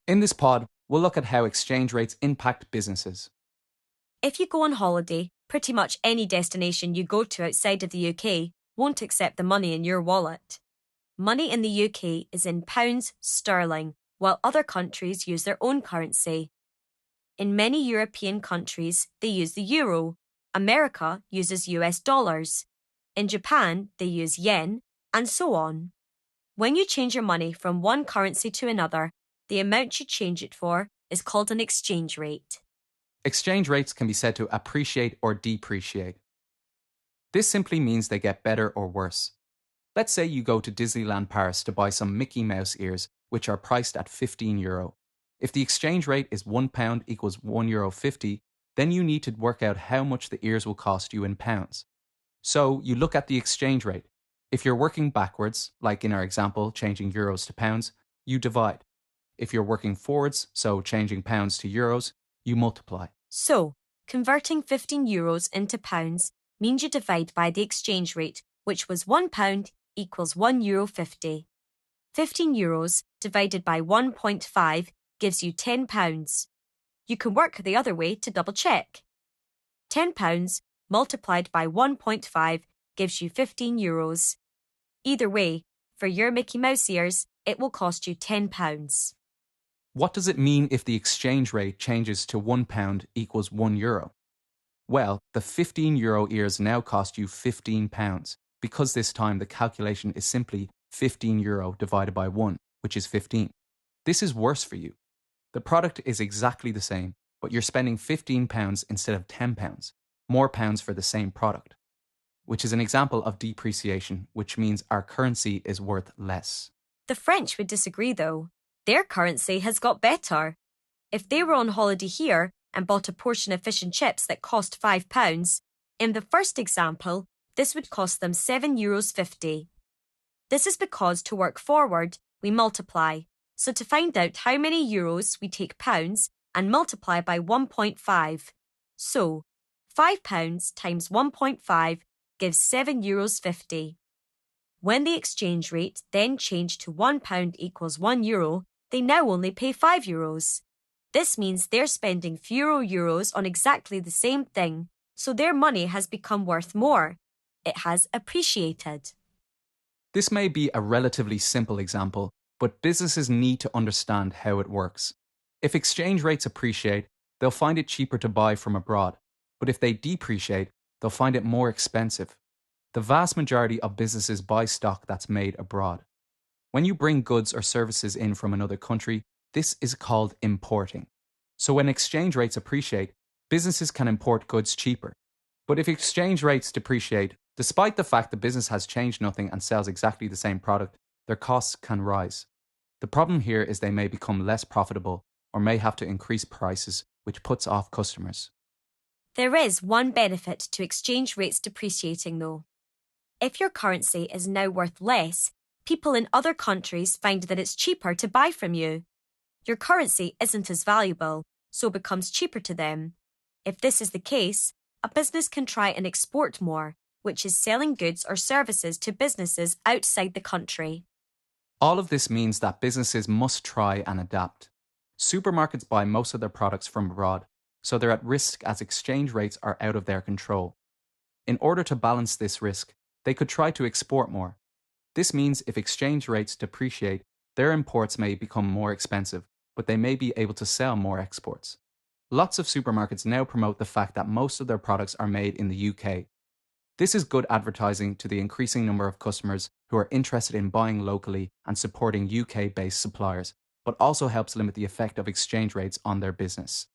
In this pod, we'll look at how exchange rates impact businesses. If you go on holiday, pretty much any destination you go to outside of the UK won't accept the money in your wallet. Money in the UK is in pounds sterling, while other countries use their own currency. In many European countries, they use the euro. America uses US dollars. In Japan, they use yen, and so on. When you change your money from one currency to another, the amount you change it for is called an exchange rate. Exchange rates can be said to appreciate or depreciate. This simply means they get better or worse. Let's say you go to Disneyland Paris to buy some Mickey Mouse ears, which are priced at €15. If the exchange rate is £1 equals €1.50, then you need to work out how much the ears will cost you in pounds. So you look at the exchange rate. If you're working backwards, like in our example, changing euros to pounds, you divide. If you're working forwards, so changing pounds to euros, you multiply. So, converting €15 into pounds means you divide by the exchange rate, which was £1 equals €1.50. €15 divided by 1.5 gives you £10. You can work the other way to double check. £10 multiplied by 1.5 gives you €15. Either way, for your Mickey Mouse ears, it will cost you £10. What does it mean if the exchange rate changes to £1 equals €1? Well, the €15 ears now cost you £15, because this time the calculation is simply €15 divided by 1, which is 15. This is worse for you. The product is exactly the same, but you're spending £15 instead of £10, more pounds for the same product, which is an example of depreciation, which means our currency is worth less. The French would disagree though. Their currency has got better. If they were on holiday here and bought a portion of fish and chips that cost £5, in the first example, this would cost them €7.50. This is because to work forward, we multiply. So to find out how many euros, we take pounds and multiply by 1.5. So, £5 times 1.5 gives €7.50. When the exchange rate then changed to £1 equals €1, they now only pay €5. This means they're spending fewer euros on exactly the same thing, so their money has become worth more. It has appreciated. This may be a relatively simple example, but businesses need to understand how it works. If exchange rates appreciate, they'll find it cheaper to buy from abroad, but if they depreciate, they'll find it more expensive. The vast majority of businesses buy stock that's made abroad. When you bring goods or services in from another country, this is called importing. So when exchange rates appreciate, businesses can import goods cheaper. But if exchange rates depreciate, despite the fact the business has changed nothing and sells exactly the same product, their costs can rise. The problem here is they may become less profitable or may have to increase prices, which puts off customers. There is one benefit to exchange rates depreciating though. If your currency is now worth less, people in other countries find that it's cheaper to buy from you. Your currency isn't as valuable, so becomes cheaper to them. If this is the case, a business can try and export more, which is selling goods or services to businesses outside the country. All of this means that businesses must try and adapt. Supermarkets buy most of their products from abroad, so they're at risk as exchange rates are out of their control. In order to balance this risk, they could try to export more. This means if exchange rates depreciate, their imports may become more expensive, but they may be able to sell more exports. Lots of supermarkets now promote the fact that most of their products are made in the UK. This is good advertising to the increasing number of customers who are interested in buying locally and supporting UK-based suppliers, but also helps limit the effect of exchange rates on their business.